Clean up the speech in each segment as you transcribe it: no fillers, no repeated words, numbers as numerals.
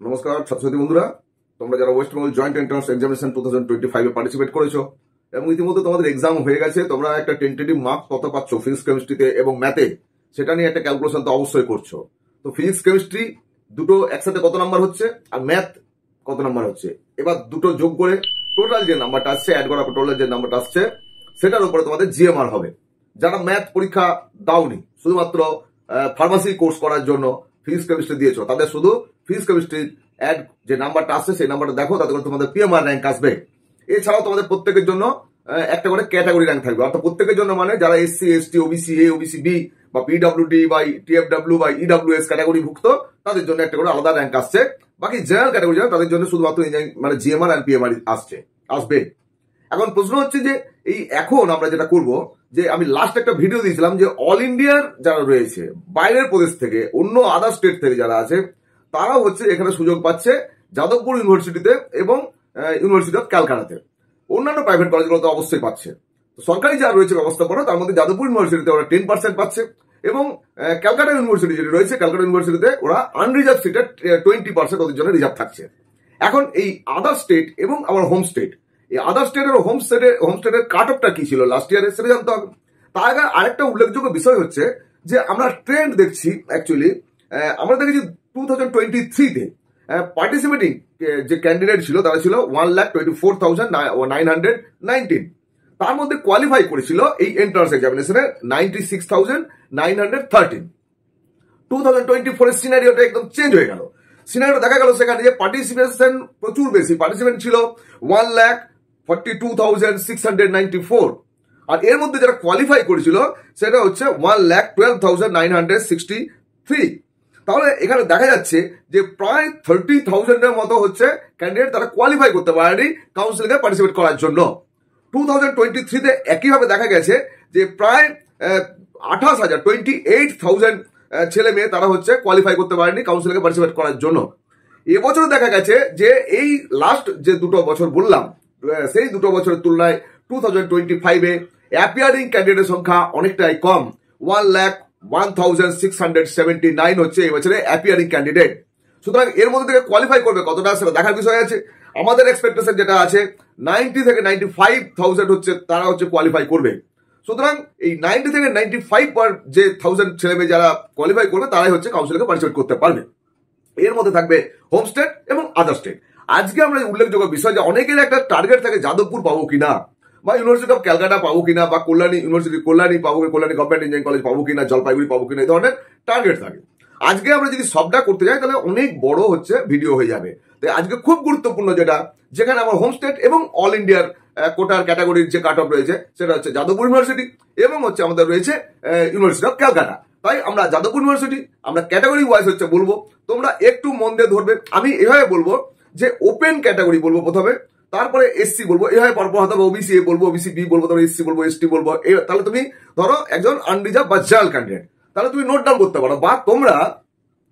নমস্কার ছাত্রছাত্রী বন্ধুরা, তোমরা যারা West Bengal joint entrance examination 2025 participate করেছো এবং ইতিমধ্যে তোমাদের এক্সাম হয়ে গেছে, তোমরা একটা টেন্টেটিভ মার্ক কত পাচ্ছ ফিজিক্স কেমিস্ট্রিতে এবং ম্যাথে সেটা নিয়ে একটা ক্যালকুলেশন তো অবশ্যই করছো। তো ফিজিক্স কেমিস্ট্রি দুটো একসাথে কত নাম্বার হচ্ছে আর ম্যাথ কত নাম্বার হচ্ছে, এবার দুটো যোগ করে টোটাল যে নাম্বারটা আসছে, অ্যাড করা টোটাল যে নাম্বারটা আসছে সেটার উপরে তোমাদের জিএমআর হবে। যারা ম্যাথ পরীক্ষা দাওনি, শুধুমাত্র ফার্মাসি কোর্স করার জন্য ফিজিক্স কেমিস্ট্রি দিয়েছো, তাদের শুধু ফিজিক্স কেমিস্ট্রি অ্যাড যে নাম্বারটা আসছে সেই নাম্বারটা দেখো, তাতে করে তোমাদের পিএমআর র্যাঙ্ক আসবে। এছাড়াও তোমাদের প্রত্যেকের জন্য একটা করে ক্যাটাগরি র্যাঙ্ক থাকবে, অর্থাৎ প্রত্যেকের জন্য মানে যারা SC ST OBC A OBC B বা পিডব্লিউডি বা টিএফডব্লিউ বা ইডব্লিউএস ক্যাটাগরি ভুক্ত তাদের জন্য একটা করে আলাদা র্যাঙ্ক আসছে। বাকি জেনারেল ক্যাটাগরি যারা তাদের জন্য শুধুমাত্র মানে জিএমআর আর পিএমআর আসবে। এখন প্রশ্ন হচ্ছে যে এই এখন আমরা যেটা করব, যে আমি লাস্ট একটা ভিডিও দিয়েছিলাম যে অল ইন্ডিয়ার যারা রয়েছে বাইরের প্রদেশ থেকে, অন্য আদার স্টেট থেকে যারা আছে, তারাও হচ্ছে এখানে সুযোগ পাচ্ছে যাদবপুর ইউনিভার্সিটিতে এবং ইউনিভার্সিটি অফ ক্যালকাটাতে। অন্যান্য প্রাইভেট কলেজগুলো তো অবশ্যই পাচ্ছে। সরকারি যারা রয়েছে ব্যবস্থাপনা, তার মধ্যে যাদবপুর ইউনিভার্সিটিতে ওরা 10% পাচ্ছে এবং ক্যালকাটা ইউনিভার্সিটি যেটি রয়েছে, ক্যালকাটা ইউনিভার্সিটিতে ওরা আনরিজার্ভ সিটের 20% ওদের জন্য রিজার্ভ থাকছে। এখন এই আদার স্টেট এবং আমার হোম স্টেট, এই আদার স্টেটের হোম স্টেটের কাট অফটা কি ছিল লাস্ট ইয়ারে সেটা জানতে হবে। তার আগে আরেকটা উল্লেখযোগ্য বিষয় হচ্ছে যে আমরা ট্রেন্ড দেখছি, অ্যাকচুয়ালি আমরা দেখেছি 2023-তে পার্টিসিপেটিং যে ক্যান্ডিডেট ছিল তারা ছিল 1,24,919, তার মধ্যে কোয়ালিফাই করেছিল এই এন্ট্রান্স এক্সামিনেশনে 96,913। 2024 সিনারিওটা একদম চেঞ্জ হয়ে গেল। সিনারিও দেখা গেল সেখানে যে পার্টিসিপেশন প্রচুর বেশি, পার্টিসিপেন্ট ছিল 1,42,694, আর এর মধ্যে যারা কোয়ালিফাই করেছিল সেটা হচ্ছে 1,12,963। তাহলে এখানে দেখা যাচ্ছে যে প্রায় 30,000-এর মতো হচ্ছে ক্যান্ডিডেট তারা কোয়ালিফাই করতে পারেনি কাউন্সিলিং এ পার্টিসিপেট করার জন্য। 2023-তে একইভাবে দেখা গেছে যে প্রায় 28,000 ছেলে মেয়ে তারা হচ্ছে কোয়ালিফাই করতে পারেনি কাউন্সিলিং এ পার্টিসিপেট করার জন্য। এবছর দেখা গেছে যে এই লাস্ট যে দুটো বছর বললাম, সেই দুটো বছরের তুলনায় 2025-এ অ্যাপিয়ারিং ক্যান্ডিডেটের সংখ্যা অনেকটাই কম। 1,01,679 হচ্ছে এই বছরে অ্যাপিয়ারিং ক্যান্ডিডেট। সুতরাং এর মধ্যে থেকে কোয়ালিফাই করবে কতটা সেটা দেখার বিষয় আছে। আমাদের এক্সপেকটেশন যেটা আছে 90 থেকে 95,000 হচ্ছে তারা হচ্ছে কোয়ালিফাই করবে। সুতরাং এই 90 থেকে 95 যে 1000 ছেলে মেয়ে যারা কোয়ালিফাই করবে তারাই হচ্ছে কাউন্সিলিংয়ে পার্টিসিপেট করতে পারবে। এর মধ্যে থাকবে হোম স্টেট এবং আদার স্টেট। আজকে আমরা উল্লেখযোগ্য বিষয় যে অনেকের একটা টার্গেট থাকে যাদবপুর পাবো কিনা, বা ইউনিভার্সিটি অফ ক্যালকাটা পাবো কিনা, বা কল্যাণী ইউনিভার্সিটি কল্যাণী পাবো, কল্যাণী গভর্নমেন্ট ইঞ্জিনিয়ারিং কলেজ পাবো কিনা, জলপাইগুড়ি পাবো কিনা, এই ধরনের টার্গেট থাকে। আজকে আমরা যদি সবটা করতে যাই তাহলে অনেক বড় হচ্ছে ভিডিও হয়ে যাবে। তাই আজকে খুব গুরুত্বপূর্ণ যেটা, যেখানে আমার হোম স্টেট এবং অল ইন্ডিয়ার কোটার ক্যাটাগরির যে কাট অফ রয়েছে সেটা হচ্ছে যাদবপুর ইউনিভার্সিটি এবং হচ্ছে আমাদের রয়েছে ইউনিভার্সিটি অফ ক্যালকাটা। তাই আমরা যাদবপুর ইউনিভার্সিটি আমরা ক্যাটাগরি ওয়াইজ হচ্ছে বলবো, তোমরা একটু মন দিয়ে ধরবে। আমি এভাবে বলবো যে ওপেন ক্যাটাগরি বলবো প্রথমে, তারপরে এসসি বলবো, এভাবে পরপর হয়তো ওবিসি এ বলবো, ওবিসি বি বলবো, তারপরে এসসি বলবো, এসটি বলবো। তাহলে তুমি ধরো একজন আনরিজার্ভ বা জেনারেল ক্যান্ডিডেট, তাহলে তুমি নোট ডাউন করতে পারো, বা তোমরা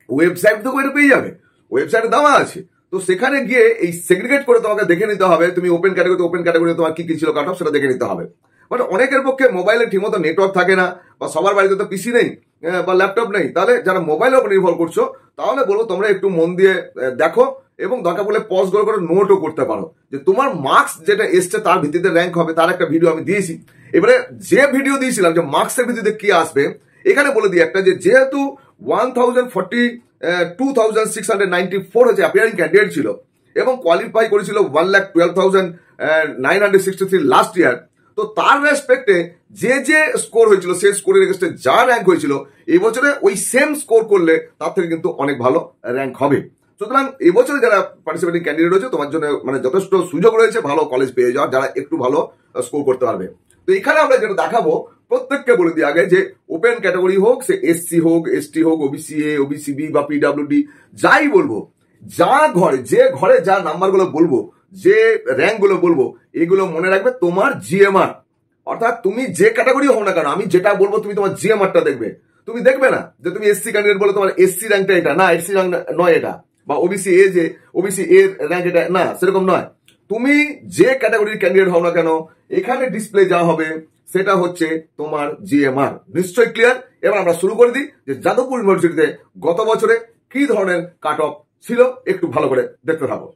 ওয়েবসাইট থেকে এটা পেয়ে যাবে, ওয়েবসাইটে দেওয়া আছে। তো সেখানে গিয়ে এই সেগ্রিগেট করে তোমাকে দেখে নিতে হবে তুমি ওপেন ক্যাটাগরি তোমার কি কি ছিল কাট অফ সেটা দেখে নিতে হবে। বাট অনেকের পক্ষে মোবাইলে ঠিকমতো নেটওয়ার্ক থাকে না, বা সবার বাড়িতে তো পিসি নেই বা ল্যাপটপ নেই, তাহলে যারা মোবাইলের উপর নির্ভর করছো তাহলে বলবো তোমরা একটু মন দিয়ে দেখো এবং দরকার পড়লে পজ করে নোটও করতে পারো, যে তোমার মার্কস যেটা এসছে তার ভিত্তিতে র্যাঙ্ক হবে। তার একটা ভিডিও আমি দিয়েছি। এবারে যে ভিডিও দিয়েছিলাম যে মার্কসের ভিত্তিতে কি আসবে, এখানে বলে দিই একটা, যে যেহেতু 1,42,694 হচ্ছে অ্যাপিয়ারিং ক্যান্ডিডেট ছিল এবং কোয়ালিফাই করেছিল 1,12,963 লাস্ট ইয়ার, তো তার রেসপেক্টে যে স্কোর হয়েছিল সেই স্কোরের এগেইনস্টে যা র্যাঙ্ক হয়েছিল এই বছরে ওই সেম স্কোর করলে তার থেকে কিন্তু অনেক ভালো র্যাঙ্ক হবে। সুতরাং এবছরে যারা পার্টিসিপেটিং ক্যান্ডিডেট রয়েছে তোমার জন্য মানে যথেষ্ট সুযোগ রয়েছে ভালো কলেজ পেয়ে যাওয়ার, যারা একটু ভালো স্কোর করতে পারবে। তো এখানে আমরা যেটা দেখাবো, প্রত্যেককে বলে দিই আগে যে ওপেন ক্যাটাগরি হোক, সে এসসি হোক, এসটি হোক, ওবিসি এ, ওবিসি বি বা পিডব্লিউডি, যাই বলবো, যে ঘরে যা নাম্বার গুলো বলবো, যে র্যাঙ্ক গুলো বলবো, এগুলো মনে রাখবে তোমার জিএমআর। অর্থাৎ তুমি যে ক্যাটাগরি হোক না কেন, আমি যেটা বলবো তুমি তোমার জিএমআরটা দেখবে। তুমি দেখবে না যে তুমি এসসি ক্যান্ডিডেট বলে তোমার এসসি র্যাঙ্কটা এটা না, এসসি র্যাঙ্ক নয় এটা, বা ওবিসি এ যে ওবিসি এর র্যাঙ্ক এটা না, সেরকম নয়। তুমি যে ক্যাটাগরির ক্যান্ডিডেট হও না কেন, এখানে ডিসপ্লে যা হবে সেটা হচ্ছে তোমার জিএমআর। নিশ্চয়ই ক্লিয়ার? এবার আমরা শুরু করে দিই যে যাদবপুর ইউনিভার্সিটিতে গত বছরে কি ধরনের কাট অফ ছিল একটু ভালো করে দেখতে থাকো।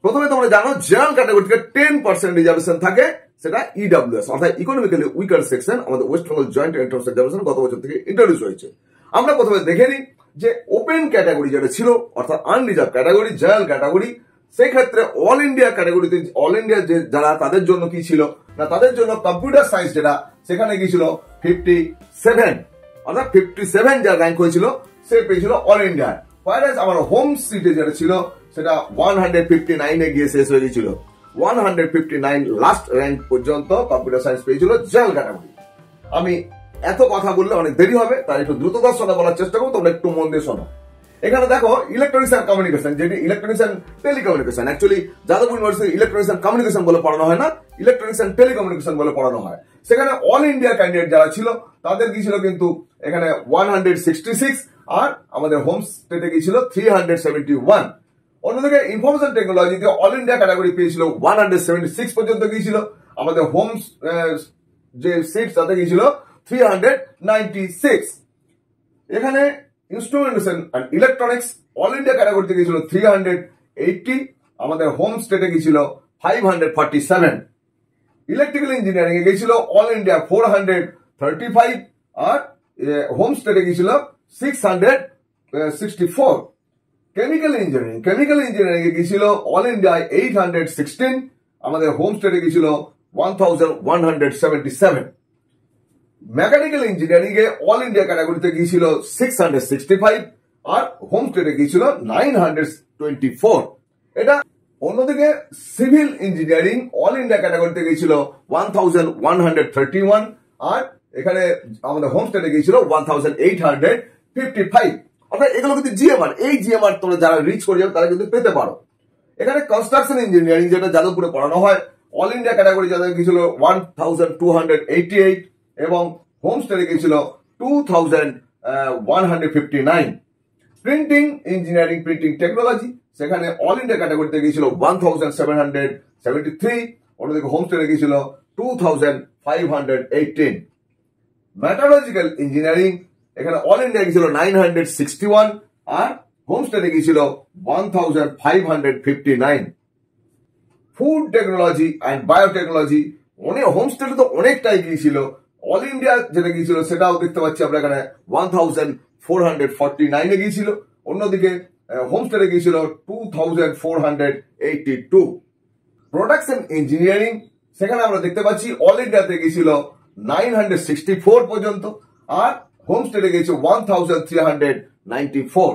প্রথমে তোমরা জানো জেনারেল ক্যাটাগরি থেকে 10% রিজার্ভেশন থাকে, সেটা ইডব্লিউএস অর্থাৎ ইকোনমিক্যালি উইকার সেকশন আমাদের West Bengal joint entrance examination গত বছর থেকে ইন্ট্রোডিউস হয়েছে। আমরা প্রথমে দেখে নিই যে ওপেন ক্যাটাগরি যেটা ছিল অর্থাৎ আনরিজার্ভ ক্যাটাগরি, জেনারেল ক্যাটাগরি, সেই ক্ষেত্রে অল ইন্ডিয়া ক্যাটাগরিতে অল ইন্ডিয়া যে যারা তাদের জন্য কি ছিল না, তাদের জন্য কম্পিউটার সায়েন্স যেটা সেখানে গিয়েছিল 57, অর্থাৎ 57 যা র্যাঙ্ক হয়েছিল সে পেয়েছিল অল ইন্ডিয়া। আমার হোম সিটে যেটা ছিল সেটা 159 গিয়ে শেষ হয়ে গিয়েছিল। 159 লাস্ট র্যাঙ্ক পর্যন্ত কম্পিউটার সায়েন্স পেয়েছিল জেনারেল ক্যাটাগরি। আমি এত কথা বললে অনেক দেরি হবে, তাই একটু দ্রুততার সঙ্গে বলার চেষ্টা করবো, তোমরা একটু মন দিয়ে শোনো। এখানে দেখো ইলেকট্রনিক্স অ্যান্ড কমিউনিকেশন, যেটি electronics and telecommunication, actually Jadavpur university electronics and communication বলে পড়ানো হয় না, ইলেকট্রনিক্স অ্যান্ড টেলিকমিউনিকেশন বলে পড়ানো হয়। সেখানে অল ইন্ডিয়া ক্যান্ডিডেট যারা ছিল তাদের গিয়েছিল কিন্তু এখানে 166, আর আমাদের হোম স্টেটে গিয়েছিল 371। অন্যদিকে ইনফরমেশন টেকনোলজিতে অল ইন্ডিয়া ক্যাটাগরি পেয়েছিল 176 পর্যন্ত গিয়েছিল, আমাদের হোম যে সিট তাতে গিয়েছিল 396। এখানে instrumentation and electronics all India ক্যাটাগরিতে গিয়েছিল 380, আমাদের হোম স্টেটে গিয়েছিল 547। ইলেকট্রিক্যাল ইঞ্জিনিয়ারিং এ গিয়েছিল অল ইন্ডিয়া 435, আর হোম স্টেটে গিয়েছিল 664। কেমিক্যাল ইঞ্জিনিয়ারিং এ গিয়েছিল অল ইন্ডিয়া 816, আমাদের হোম স্টেটে গিয়েছিল 1177। মেকানিক্যাল ইঞ্জিনিয়ারিং এ অল ইন্ডিয়া ক্যাটাগরিতে গিয়েছিল 665, আর হোম স্টেটে গিয়েছিল 924। এটা অন্যদিকে সিভিল ইঞ্জিনিয়ারিং অল ইন্ডিয়া ক্যাটাগরিতে গিয়েছিল 1131, আর এখানে আমাদের হোম স্টেটে গিয়েছিল 1855। অর্থাৎ এগুলো কিন্তু জিএমআর, এই জিএমআর তোমরা যারা রিচ করে যাবে তারা কিন্তু পেতে পারো। এখানে কনস্ট্রাকশন ইঞ্জিনিয়ারিং যেটা যাদবপুরে পড়ানো হয় অল ইন্ডিয়া ক্যাটাগরি যাদের গিয়েছিল 1288, এবং হোম স্টেটে গিয়েছিল 2159। প্রিন্টিং ইঞ্জিনিয়ারিং প্রিন্টিং টেকনোলজি সেখানে অল ইন্ডিয়া ক্যাটাগরিতে গিয়েছিল 1773, অন্যদিকে হোম স্টেটে গিয়েছিল 2518। মেটালজিক্যাল ইঞ্জিনিয়ারিং এখানে অল ইন্ডিয়া গিয়েছিল 961, আর হোম স্টেটে গিয়েছিল 1559। ফুড টেকনোলজি অ্যান্ড বায়োটেকনোলজি অনেক হোম স্টেটে তো অনেকটাই গিয়েছিল, অল ইন্ডিয়া যেটা গিয়েছিল সেটাও দেখতে পাচ্ছি আমরা এখানে 1449 গিয়েছিল, অন্যদিকে হোম স্টেটে গিয়েছিল 2482। প্রোডাকশন ইঞ্জিনিয়ারিং সেখানে আমরা দেখতে পাচ্ছি অল ইন্ডিয়াতে গিয়েছিল 964 পর্যন্ত, আর হোম স্টেটে গিয়েছে 1394।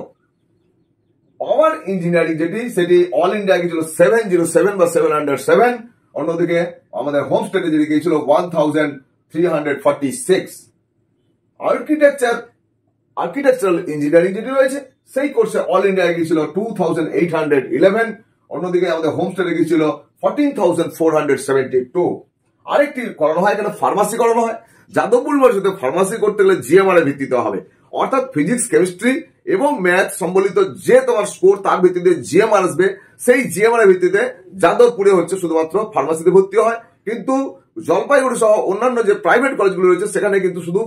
পাওয়ার ইঞ্জিনিয়ারিং সেটি অল ইন্ডিয়া গিয়েছিল 707 বা 707, অন্যদিকে আমাদের হোম স্টেটে যেটি গিয়েছিল 1346। আর্কিটেকচারাল ইঞ্জিনিয়ারিং যেটি রয়েছে সেই কোর্সে অল ইন্ডিয়া গিয়েছিল 2811, অন্যদিকে আমাদের হোম স্টেটে গিয়েছিল 14472। আরেকটি করানো হয় এখানে ফার্মাসি করানো হয়। যাদবপুর ইউনিভার্সিটিতে ফার্মাসি করতে গেলে জিএমআর এর ভিত্তিতে হবে, অর্থাৎ ফিজিক্স কেমিস্ট্রি এবং ম্যাথ সম্বলিত যে তোমার স্কোর তার ভিত্তিতে জিএমআর আসবে, সেই জিএমআর এর ভিত্তিতে যাদবপুরে হচ্ছে শুধুমাত্র ফার্মাসিতে ভর্তি হয়। কিন্তু জলপাইগুড়ি সহ অন্যান্য যে প্রাইভেট কলেজগুলো রয়েছে সেখানে কিন্তু শুধু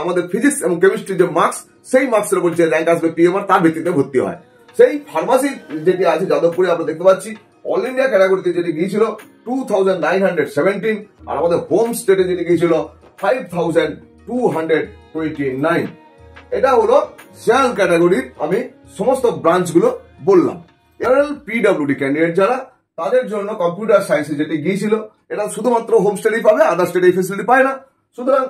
আমাদের ফিজিক্স এবং কেমিস্ট্রি যে মার্কস, সেই মার্কসের বলছে র্যাঙ্ক আসবে পিএমআর, তার ভিত্তিতে ভর্তি হয়। সেই ফার্মাসি যেটি আছে যাদবপুরে আমরা দেখতে পাচ্ছি অল ইন্ডিয়া ক্যাটাগরিতে যেটি গিয়েছিল 2917, আর আমাদের হোম স্টেটে যেটি গিয়েছিল 5229। এটা হলো জেনারেল ক্যাটাগরির আমি সমস্ত ব্রাঞ্চ গুলো বললাম। জেনারেল পিডব্লিউডি ক্যান্ডিডেট যারা তাদের জন্য কম্পিউটার সায়েন্সে যেটি গিয়েছিল এটা শুধুমাত্র হোম স্টেটেই পাবে, আদার স্টেটে এই ফেসিলিটি পায় না, সুতরাং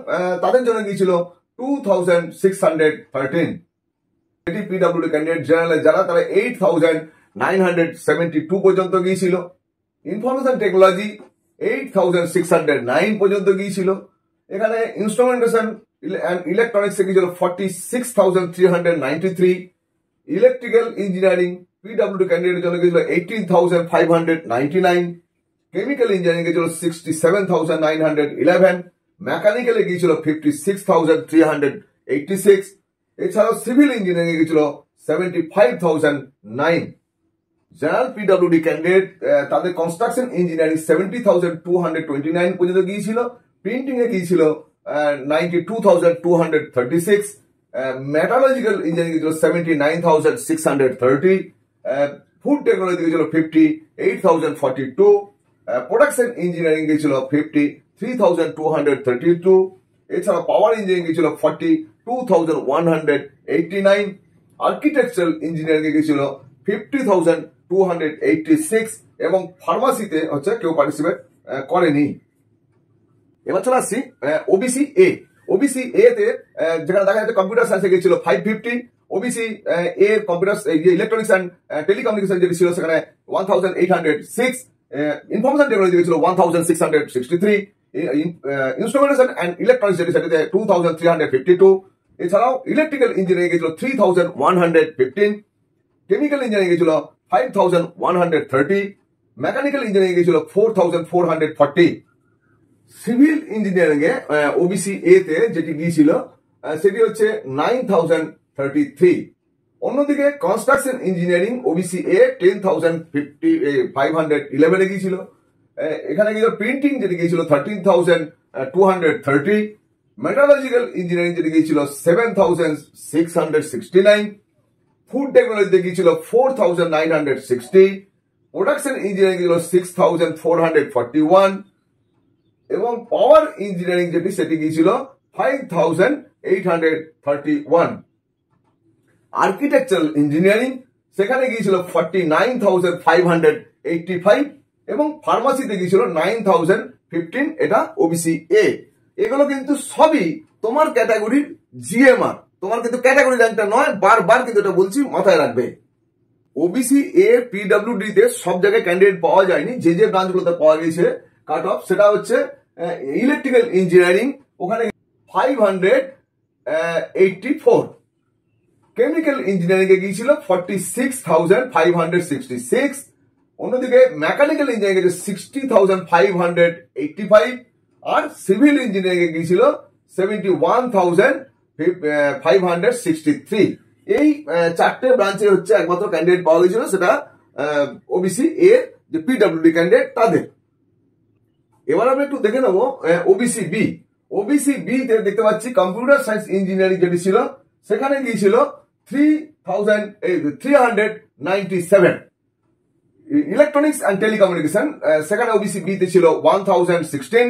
তাদের জন্য গিয়েছিল 2613। এটি পিডব্লিউডি ক্যান্ডিডেট জেনারেল যারা তারা 8972 পর্যন্ত গিয়েছিল। ইনফরমেশন টেকনোলজি 8609 পর্যন্ত গিয়েছিল। এখানে ইনস্ট্রুমেন্টেশন এন্ড ইলেকট্রনিক্স গিয়েছিল 46393। ইলেকট্রিক্যাল ইঞ্জিনিয়ারিং পিডব্লিউডি ক্যান্ডিডেটের জন্য গিয়েছিল 18599। কেমিক্যাল ইঞ্জিনিয়ারিং গিয়েছিল 67911। মেকানিক্যালে গিয়েছিল 56386। এছাড়াও সিভিল ইঞ্জিনিয়ারিং গিয়েছিল 75009। জেনারেল পিডব্লিউডি ক্যান্ডিডেট তাদের কনস্ট্রাকশন ইঞ্জিনিয়ারিং 70229 পর্যন্ত গিয়েছিল। প্রিন্টিং এ গিয়েছিল 92236। মেটালজিক্যাল ইঞ্জিনিয়ারিং গেছিল 79,630, ফুড টেকনোলজি গেছিল 58,042, প্রোডাকশন ইঞ্জিনিয়ারিং গেছিল 53,232, এছাড়া পাওয়ার ইঞ্জিনিয়ারিং গেছিল 42,189, আর্কিটেকচারাল ইঞ্জিনিয়ারিং গেছিল 50,286 এবং ফার্মাসিতে হচ্ছে কেউ পার্টিসিপেট করেনি। এবার চলে আসছি ওবিসি এ। ওবিসি এ তে যেখানে দেখা যাচ্ছে কম্পিউটার সায়েন্সে গেছিল 550, OBC a computer electronics and telecommunication যেটি ছিল সেখানে 1,806, ইনফরমেশন টেকনোলজি গেছিল 1,663, ইনস্ট্রুমেন্টেশন অ্যান্ড ইলেকট্রনিক্স যেটি সেটিতে 2,352, এছাড়াও ইলেকট্রিক্যাল ইঞ্জিনিয়ারিং গেছিল 3,115, কেমিক্যাল ইঞ্জিনিয়ারিং গেছিল 5,130, মেকানিক্যাল ইঞ্জিনিয়ারিং গেছিল 4,440। Civil engineering A OBC A তে যেটি গিয়েছিল সেটি হচ্ছে 9,033। অন্যদিকে কনস্ট্রাকশন ইঞ্জিনিয়ারিং ওবিসি এ 10,511 এ গিয়েছিল। এখানে গিয়েছিল প্রিন্টিং যেটি গিয়েছিল 13,230, মেটালজিক্যাল ইঞ্জিনিয়ারিং যেটি গিয়েছিল 7,669, ফুড টেকনোলজিতে গিয়েছিল 4,960, প্রোডাকশন ইঞ্জিনিয়ারিং গিয়েছিল 6,441 এবং পাওয়ার ইঞ্জিনিয়ারিং যেটি সেটি গিয়েছিল 5,831। আর্কিটেকচারাল ইঞ্জিনিয়ারিং সেখানে গিয়েছিল 49,585 এবং ফার্মাসিতে গিয়েছিল 9,015, এটা ওবিসি এ। এগুলো কিন্তু সবই তোমার ক্যাটাগরির জিএমআর, তোমার কিন্তু ক্যাটাগরি র্যাঙ্কটা নয়, বারবার কিন্তু এটা বলছি, মাথায় রাখবে। ওবিসি এ পিডব্লিউডি তে সব জায়গায় ক্যান্ডিডেট পাওয়া যায়নি, যে যে ব্রাঞ্চগুলোতে পাওয়া গেছে কাট অফ সেটা হচ্ছে ইলেকট্রিক্যাল ইঞ্জিনিয়ারিং, ওখানে 584, কেমিক্যাল ইঞ্জিনিয়ারিং এ গিয়েছিল 46,566, অন্যদিকে মেকানিক্যাল ইঞ্জিনিয়ারিং এ 60,585 আর সিভিল ইঞ্জিনিয়ারিং এ গিয়েছিল 71,563। এই চারটে ব্রাঞ্চে হচ্ছে একমাত্র ক্যান্ডিডেট পাওয়া গেছিল, সেটা ওবিসি এ যে পিডব্লিউডি ক্যান্ডিডেট তাদের। এবার আমরা একটু দেখে নেবো ওবিসি বি। ওবিসি বি তে দেখতে পাচ্ছি কম্পিউটার সায়েন্স ইঞ্জিনিয়ারিং যেটি ছিল সেখানে গিয়েছিল 397, ইলেকট্রনিক্স অ্যান্ড টেলিকমিউনিকেশন সেখানে ওবিসি বি তে ছিল 1,016,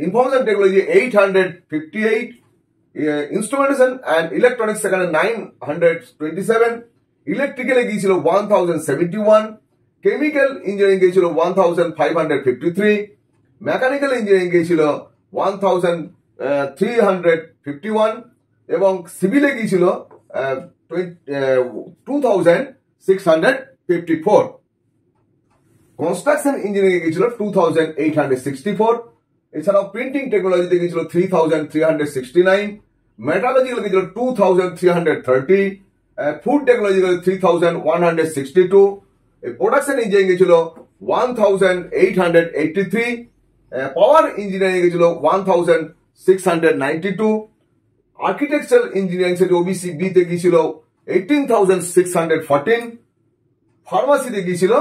information technology 858, instrumentation and electronics সেখানে 927, ইলেকট্রিক্যালে গিয়েছিল 1,071, কেমিক্যাল ইঞ্জিনিয়ারিং গিয়েছিল 1,553, মেকানিক্যাল ইঞ্জিনিয়ারিং গিয়েছিল 1,351 এবং সিভিলে গিয়েছিল 2,654। কনস্ট্রাকশন ইঞ্জিনিয়ারিং গিয়েছিল 2,864, এছাড়াও প্রিন্টিং টেকনোলজিতে গিয়েছিল 3,369, মেটালজিক্যাল গিয়েছিল 2,330, ফুড টেকনোলজি 3,162, প্রোডাকশন ইঞ্জিনিয়ারিং গিয়েছিল 1,883, পাওয়ার ইঞ্জিনিয়ারিং গিয়েছিল 1,692, আর্কিটেকচারাল ইঞ্জিনিয়ারিং সেটি ওবিসি বি তে গিয়েছিল 18,614, ফার্মাসিতে গিয়েছিল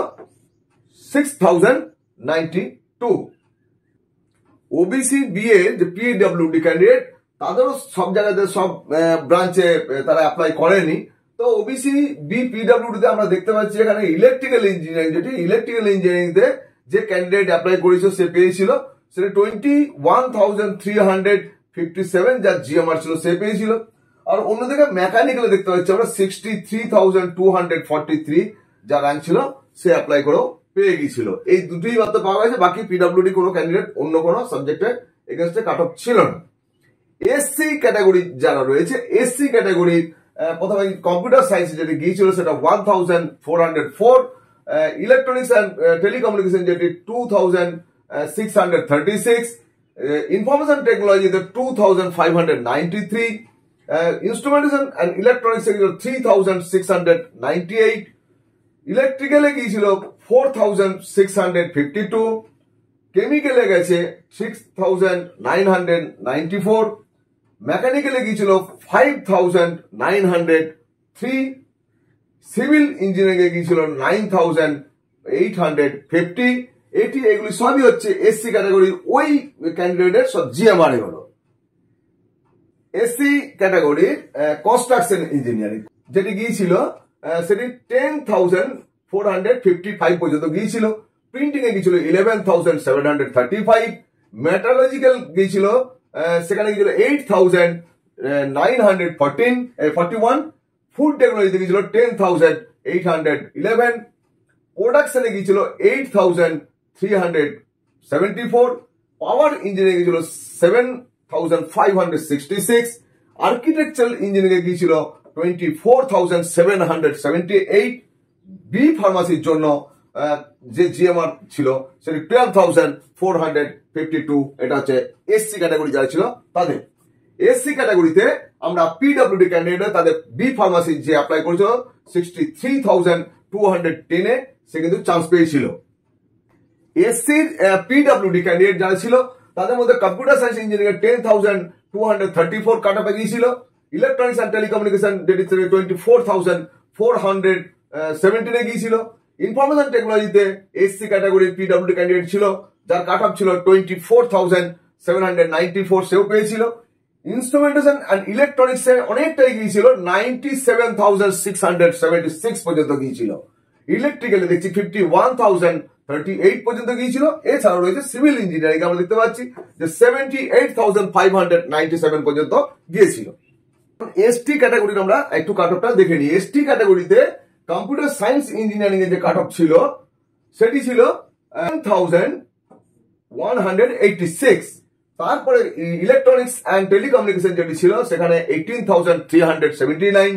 6,092। ওবিসি বি এর যে পিডব্লিউডি ক্যান্ডিডেট তাদেরও সব জায়গাতে সব ব্রাঞ্চে তারা অ্যাপ্লাই করেনি। তো ওবিসি বি পিডব্লিউডি তে আমরা দেখতে পাচ্ছি এখানে ইলেকট্রিক্যাল ইঞ্জিনিয়ারিং, যেটি ইলেকট্রিক্যাল ইঞ্জিনিয়ারিং তে যে ক্যান্ডিডেট অ্যাপ্লাই করেছিল সে পেয়েছিল সেটা 21,357 যার জিএমআর ছিল সে পেয়েছিল। আর অন্যদিকে মেকানিক্যালে দেখতে পাচ্ছি আমরা 63,243 যা র্যাঙ্ক ছিল সে অ্যাপ্লাই করেও পেয়ে গিয়েছিল। এই দুটোই মাত্র পাওয়া গেছে, বাকি পিডব্লিউডি কোনো ক্যান্ডিডেট অন্য কোনো সাবজেক্টে এগেনস্টে কাট অফ ছিল না। এসসি ক্যাটাগরি যারা রয়েছে, এসসি ক্যাটাগরির প্রথমে কম্পিউটার সায়েন্স যেটি গিয়েছিল সেটা 1,404, ইলেকট্রনিক্স অ্যান্ড টেলিকমিউনিকেশন যেটি 2,636, ইনফরমেশন টেকনোলজিতে 2,593, ইনস্ট্রুমেন্টেশন অ্যান্ড ইলেকট্রনিক্স 3,698, ইলেকট্রিক্যালে গিয়েছিল 4,652, কেমিক্যালে গেছে 6,994, মেকানিক্যালে গিয়েছিল 5,903, সিভিল ইঞ্জিনিয়ারিং এ গিয়েছিল 9,850। এগুলি সবই হচ্ছে এসসি ক্যাটাগরির ওই ক্যান্ডিডেটের সব জিএমআর হলো। এসসি ক্যাটাগরির কনস্ট্রাকশন ইঞ্জিনিয়ারিং যেটি গিয়েছিল সেটি 10,455 পর্যন্ত গিয়েছিল। প্রিন্টিং এ গিয়েছিল 11,735। মেটালজিক্যাল গিয়েছিল সেখানে গিয়েছিল 8,941। ফুড টেকনোলজিতে গিয়েছিল 10,811। প্রোডাকশনে গিয়েছিল 8,374। পাওয়ার ইঞ্জিনিয়ারিং গিয়েছিল 7,566। আর্কিটেকচারাল ইঞ্জিনিয়ারিং গিয়েছিল 24,778। বি ফার্মাসির জন্য যে জিএমআর ছিল সেটি 12,452। এটা হচ্ছে এসসি ক্যাটাগরি যারা ছিল তাদের। এসসি ক্যাটাগরিতে আমরা পিডব্লিউডি ক্যান্ডিডেট তাদের বি ফার্মাসি যে অ্যাপ্লাই করেছিল 63,210 সে কিন্তু চান্স পেয়েছিল। এসসির পিডব্লিউডি ক্যান্ডিডেট যারা ছিল তাদের মধ্যে কম্পিউটার সায়েন্স ইঞ্জিনিয়ারিং 10,234 কাট অফে গিয়েছিল। ইলেকট্রনিক্স অ্যান্ড টেলিকমিউনিকেশন যেটি 24,417 গিয়েছিল। ইনফরমেশন টেকনোলজিতে এসসি ক্যাটাগরির পিডব্লিউডি ক্যান্ডিডেট ছিল যার কাট অফ ছিল 24,794 সেও পেয়েছিল। ইনস্ট্রুমেন্টেশন অ্যান্ড ইলেকট্রনিক্সে অনেকটাই গিয়েছিল 97,676 পর্যন্ত গিয়েছিল। ইলেকট্রিক্যালে দেখছি 51,038 পর্যন্ত গিয়েছিল। এছাড়াও রয়েছে সিভিল ইঞ্জিনিয়ারিং আমরা দেখতে পাচ্ছি যে 78,597 পর্যন্ত গিয়েছিল। এসটি ক্যাটাগরির আমরা একটু কাট অফটা দেখে নিই। এসটি ক্যাটাগরিতে কম্পিউটার সায়েন্স ইঞ্জিনিয়ারিং এর যে কাট অফ ছিল সেটি ছিল 10,186। তারপরে ইলেকট্রনিক্স অ্যান্ড টেলিকমিউনিকেশন যেটি ছিল সেখানে 18,379।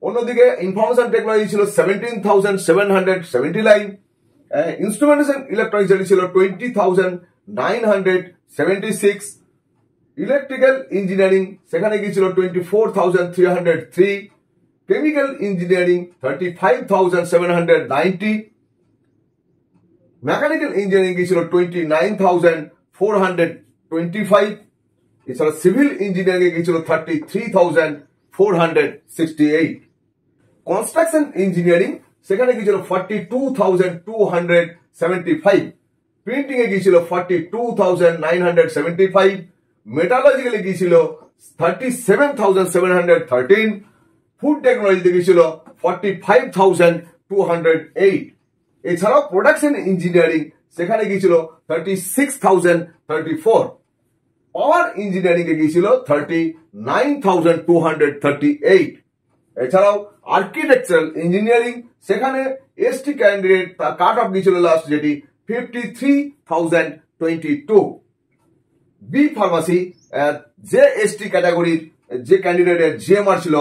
অন্যদিকে ইনফরমেশন টেকনোলজি ছিল 17,779। ইনস্ট্রুমেন্টেশন ইলেকট্রনিক্স যেটি ছিল 20,976। ইলেকট্রিক্যাল ইঞ্জিনিয়ারিং সেখানে গিয়েছিল 24,303। Chemical engineering 35,790। মেকানিক্যাল ইঞ্জিনিয়ারিং গিয়েছিল 29,425। এছাড়া সিভিল ইঞ্জিনিয়ারিং গিয়েছিল 33,468। কনস্ট্রাকশন ইঞ্জিনিয়ারিং সেখানে গিয়েছিল 42,275। প্রিন্টিং এ গিয়েছিল 42,975। মেটালজিক্যালে গিয়েছিল 37,713। ফুড টেকনোলজিতে গিয়েছিল 45,208। এছাড়াও প্রোডাকশন ইঞ্জিনিয়ারিং সেখানে গিয়েছিল 36,034। পাওয়ার ইঞ্জিনিয়ারিং এ গিয়েছিল 39,238। এছাড়াও আর্কিটেকচারাল ইঞ্জিনিয়ারিং সেখানে এসটি ক্যান্ডিডেট তার কাট অফ গিয়েছিল লাস্ট যেটি 53,022। বি ফার্মাসি যে এসটি ক্যাটাগরির যে ক্যান্ডিডেটের জিএমআর ছিল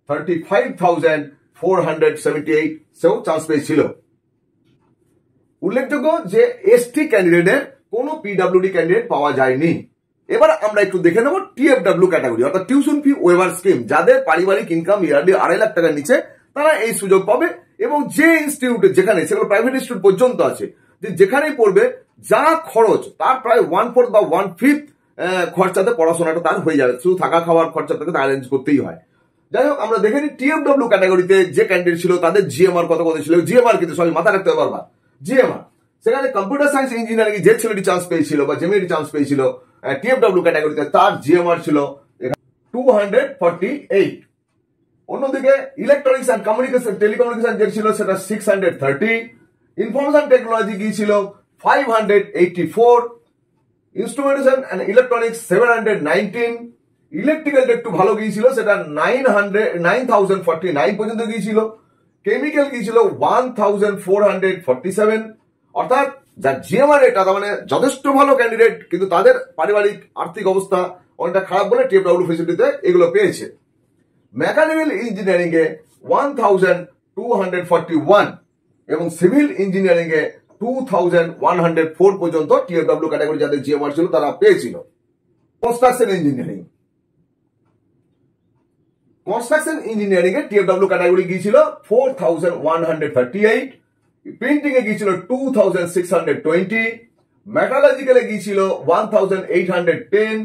35,478 সেও চান্স পেয়েছিল। উল্লেখযোগ্য যে এসটি ক্যান্ডিডেটের কোন পিডব্লিউডি ক্যান্ডিডেট পাওয়া যায়নি। এবার আমরা একটু দেখে নেব টিএফডব্লিউ ক্যাটাগরি অর্থাৎ টিউশন ফি ওয়েভার স্কিম। যাদের পারিবারিক ইনকাম ইয়ারলি 2.5 লাখ টাকার নিচে তারা এই সুযোগ পাবে এবং যে ইনস্টিটিউটে যেখানে সেগুলো প্রাইভেট ইনস্টিটিউট পর্যন্ত আছে যে যেখানেই পড়বে যা খরচ তার প্রায় 1/4 বা 1/5 খরচাতে পড়াশোনাটা তার হয়ে যাবে। শুধু থাকা খাওয়ার খরচা তাকে অ্যারেঞ্জ করতেই হয়। যাই হোক আমরা দেখে নিই টিএফডব্লিউ ক্যাটাগরিতে যে ক্যান্ডিডেট ছিল তাদের জিএমআর কত ছিল। জিএমআর কিন্তু সবাই মাথা রাখতে হবে বারবার। জিএমআর সেখানে কম্পিউটার সায়েন্স ইঞ্জিনিয়ারিং যে ছেলেটি চান্স পেয়েছিল বা জেমিনি চান্স পেয়েছিল টিএফডব্লিউ ক্যাটাগরিতে তার জিএমআর ছিল 248। অন্যদিকে ইলেকট্রনিক্স অ্যান্ড কমিউনিকেশন টেলিকমিউনিকেশন যে ছিল সেটা 630। ইনফরমেশন টেকনোলজি গিয়েছিল 584। Instrumentation and electronics 719। ইলেকট্রিক্যাল একটু ভালো গিয়েছিল সেটা 9,049 পর্যন্ত গিয়েছিল। কেমিক্যাল গিয়েছিল 1,447। অর্থাৎ যার জিএমআর এটা তার মানে যথেষ্ট ভালো ক্যান্ডিডেট কিন্তু তাদের পারিবারিক আর্থিক অবস্থা অনেকটা খারাপ বলে টিএফডব্লিউ ফেসিলিটিতে এগুলো পেয়েছে। মেকানিক্যাল ইঞ্জিনিয়ারিং এ 1,241 এবং সিভিল ইঞ্জিনিয়ারিং এ 2,104 পর্যন্ত টিএফডব্লিউ ক্যাটাগরি যাদের জিএমআর ছিল তারা পেয়েছিল। কনস্ট্রাকশন ইঞ্জিনিয়ারিং এ টিএফডব্লিউ ক্যাটাগরি গিয়েছিল 4,138। প্রিন্টিং এ গিয়েছিল 2,620। মেটালজিক্যালে গিয়েছিল 1,810।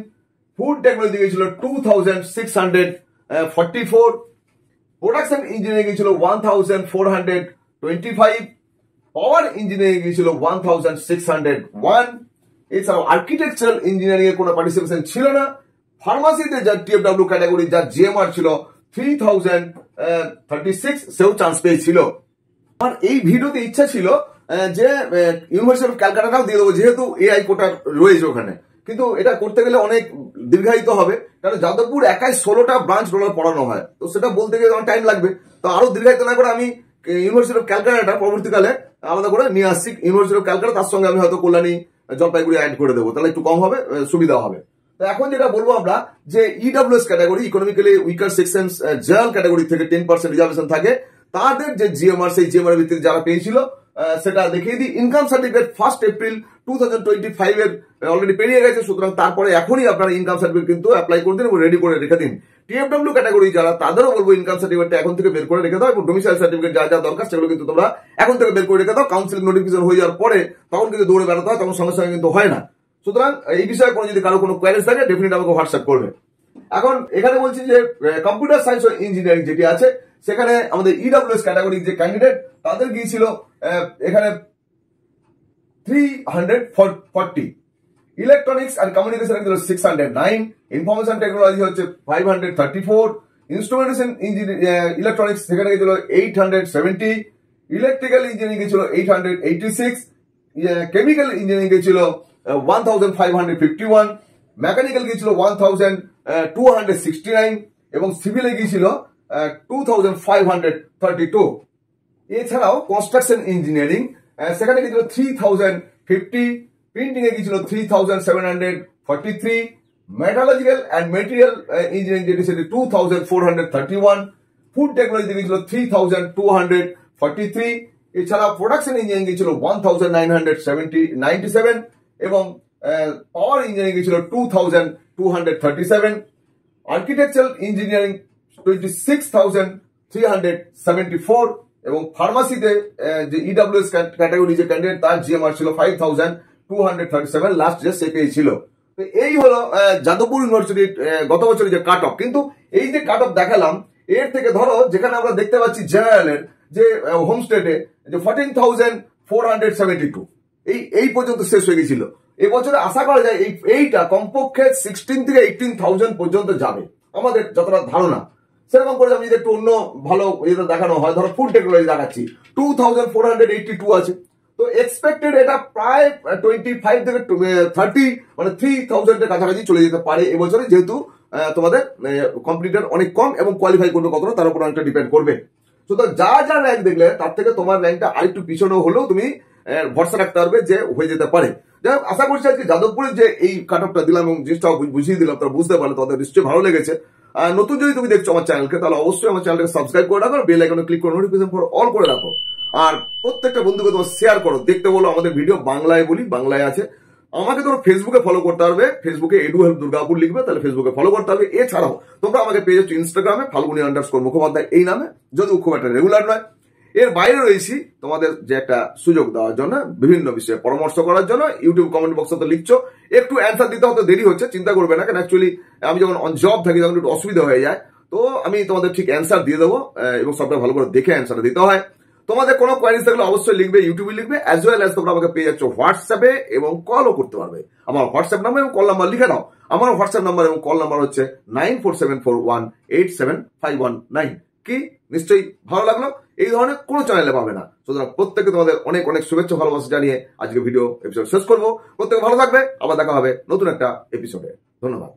ফুড টেকনোলজি গিয়েছিল 2,644। প্রোডাকশন ইঞ্জিনিয়ারিং গিয়েছিল 1,425। পাওয়ার ইঞ্জিনিয়ারিং গিয়েছিল 1,601। এছাড়াও আর্কিটেকচারাল ইঞ্জিনিয়ারিং এর কোনো পার্টিসিপেশন ছিল না। ফার্মাসিতে যার টিএফডব্লিউ ক্যাটাগরি যার জিএমআর ছিল 3036 সেও চান্স পেয়েছিল। আমার এই ভিডিওতে ইচ্ছা ছিল যে ইউনিভার্সিটি অফ ক্যালকাটাটাও দিয়ে দেবো, যেহেতু এআই কোটা রয়েছে ওখানে, কিন্তু এটা করতে গেলে অনেক দীর্ঘায়িত হবে, কারণ যাদবপুর একাই 16টা ব্রাঞ্চ রোলার পড়ানো হয়, তো সেটা বলতে গেলে অনেক টাইম লাগবে। তো আরো দীর্ঘায়িত না করে আমি ইউনিভার্সিটি অফ ক্যালকাটা পরবর্তীকালে আলাদা করে নিয়ে আসছি। ইউনিভার্সিটি অফ ক্যালকাটা তার সঙ্গে আমি হয়তো কল্যাণী জলপাইগুড়ি অ্যাড করে দেবো, তাহলে একটু কম হবে, সুবিধা হবে। তো এখন যেটা বলবো আমরা, যে EWS category, economically weaker sections general category থেকে 10% রিজার্ভেশন থাকে, তাদের যে জিএমআর, সেই জিএমআর ভিত্তিতে যারা পেয়েছিল সেটা দেখিয়ে দিই। ইনকাম সার্টিফিকেট 1 এপ্রিল 2025 এর অলরেডি পেরিয়ে গেছে, সুতরাং তারপরে এখনই আপনারা ইনকাম সার্টিফিকেট কিন্তু অ্যাপ্লাই করে দিন এবং রেডি করে রেখে দিন। টিএফডব্লিউ ক্যাটাগরি যারা, তাদেরও বলবো ইনকাম সার্টিফিকেটটা এখন থেকে বের করে রেখে দাও, এবং ডোমিসাইল সার্টিফিকেট যা যা দরকার সেগুলো কিন্তু তোমরা এখন থেকে বের করে রেখে দাও। কাউন্সিলিং নোটিফিকেশন হয়ে যাওয়ার পরে তখন কিন্তু দৌড়ে বেড়াতে হয়, তখন সঙ্গে সঙ্গে কিন্তু হয় না। সুতরাং এই বিষয়ে কোনো যদি কারো কোনো কোয়ারিজ থাকে ডেফিনেটলি আমাকে হোয়াটসঅ্যাপ করবে। এখন এখানে বলছি যে কম্পিউটার সায়েন্স ও ইঞ্জিনিয়ারিং যেটি আছে, সেখানে আমাদের ইডব্লিউএস ক্যাটাগরি যে ক্যান্ডিডেট, তাদের গিয়েছিল এখানে 340, electronics and communication 609, information technology হচ্ছে 534, ইনস্ট্রুমেন্টেশন ইলেকট্রনিক্স সেখানে গেছিল 870, ইলেকট্রিক্যাল ইঞ্জিনিয়ারিং গেছিল 886, কেমিক্যাল ইঞ্জিনিয়ারিং গেছিল 1551, মেকানিক্যাল গিয়েছিল 1269, এবং সিভিলে গিয়েছিল 2532। এছাড়াও কনস্ট্রাকশন ইঞ্জিনিয়ারিং সেখানে গিয়েছিল 3050, প্রিন্টিং এ গিয়েছিল 3743, মেটালজিক্যাল অ্যান্ড মেটেরিয়াল ইঞ্জিনিয়ারিং যেটি সেটি 2431, ফুড টেকনোলজি গিয়েছিল 3243, এছাড়া প্রোডাকশন ইঞ্জিনিয়ারিং গিয়েছিল 1997, এবং পাওয়ার ইঞ্জিনিয়ারিং গিয়েছিল 2237, আর্কিটেকচারাল ইঞ্জিনিয়ারিং 26,374, এবং ফার্মাসিতে যে ইডব্লিউএস ক্যাটাগরি যে ক্যান্ডিডেট, তার জিএমআর ছিল 5237, লাস্ট যে সে পেয়েছিল। তো এই হলো যাদবপুর ইউনিভার্সিটির গত বছরের যে কাট অফ। কিন্তু এই যে কাট অফ দেখালাম, এর থেকে ধরো যেখানে আমরা দেখতে পাচ্ছি জেনারেলের যে হোম স্টেটে যে 14,472, এই পর্যন্ত শেষ হয়ে গেছিল। এবছরে আশা করা যায় এইটা কমপক্ষে 16 থেকে 18,000 পর্যন্ত যাবে, আমাদের যতটা ধারণা। সেরকম করে আমি যদি একটু অন্য ভালো ইয়েতে দেখানো হয়, ধরো ফুড টেকনোলজি দেখাচ্ছি 2482 আছে, তো এক্সপেক্টেড এটা প্রায় 25 থেকে 30, মানে 3,000 এর কাছাকাছি চলে যেতে পারে এবছরে, যেহেতু তোমাদের কম্পিটিটর অনেক কম এবং কোয়ালিফাই করবে কতটা তার উপর অনেকটা ডিপেন্ড করবে। সুতরাং যা যা র্যাঙ্ক দেখলে তার থেকে তোমার র্যাঙ্কটা আরেকটু পিছনে হলেও তুমি ভরসা রাখতে পারবে যে হয়ে যেতে পারে। যাই হোক, আশা করছি আজকে যাদবপুরের যে এই কাট অফটা দিলাম এবং জিনিসটা বুঝিয়ে দিলাম, তারা বুঝতে পারলে তাদের নিশ্চয়ই ভালো লেগেছে। নতুন যদি তুমি দেখছো আমার চ্যানেলকে, তাহলে অবশ্যই আমার চ্যানেলকে সাবস্ক্রাইব করে রাখো, বেল আইকনে ক্লিক করে নোটিফিকেশন ফর অল করে রাখো, আর প্রত্যেকটা বন্ধুকে তোমার শেয়ার করো। দেখতে বলো আমাদের ভিডিও বাংলায় বলি, বাংলায় আছে। আমাকে তোমার ফেসবুকে ফলো করতে হবে, ফেসবুকে এডু হেল্প দুর্গাপুর লিখবে, তাহলে ফেসবুকে ফলো করতে হবে। এছাড়াও তোমরা আমাকে পেয়ে যাচ্ছ ইনস্টাগ্রামে ফাল্গুনি_মুখোপাধ্যায় এই নামে, যদিও খুব একটা রেগুলার নয়। এর বাইরে রয়েছি তোমাদের যে একটা সুযোগ দেওয়ার জন্য, বিভিন্ন বিষয়ে পরামর্শ করার জন্য। ইউটিউব কমেন্ট বক্সে তো লিখছো, একটু অ্যান্সার দিতে হতে দেরি হচ্ছে, চিন্তা করবে না, কারণ অ্যাকচুয়ালি আমি যখন অন জব থাকি তখন একটু অসুবিধা হয়ে যায়, তো আমি তোমাদের ঠিক অ্যান্সার দিয়ে দেবো, এবং সবটা ভালো করে দেখে অ্যান্সারটা দিতে হয়। তোমাদের কোনো কোয়ারিজ থাকলে অবশ্যই লিখবে, ইউটিউবে লিখবে, অ্যাজ ওয়েল অ্যাজ তোমরা আমাকে পেয়ে যাচ্ছ হোয়াটসঅ্যাপে, এবং কলও করতে পারবে। আমার হোয়াটসঅ্যাপ নাম্বার এবং কল নাম্বার লিখে নাও। আমার হোয়াটসঅ্যাপ নাম্বার এবং কল নাম্বার হচ্ছে 9474187519। কি নিশ্চয়ই ভালো লাগলো? এই ধরনের কোনো চ্যানেলে পাবে না। সুতরাং প্রত্যেকে তোমাদের অনেক অনেক শুভেচ্ছা ভালোবাসা জানিয়ে আজকে ভিডিও এপিসোড শেষ করবো। প্রত্যেকে ভালো থাকবে, আবার দেখা হবে নতুন একটা এপিসোডে। ধন্যবাদ।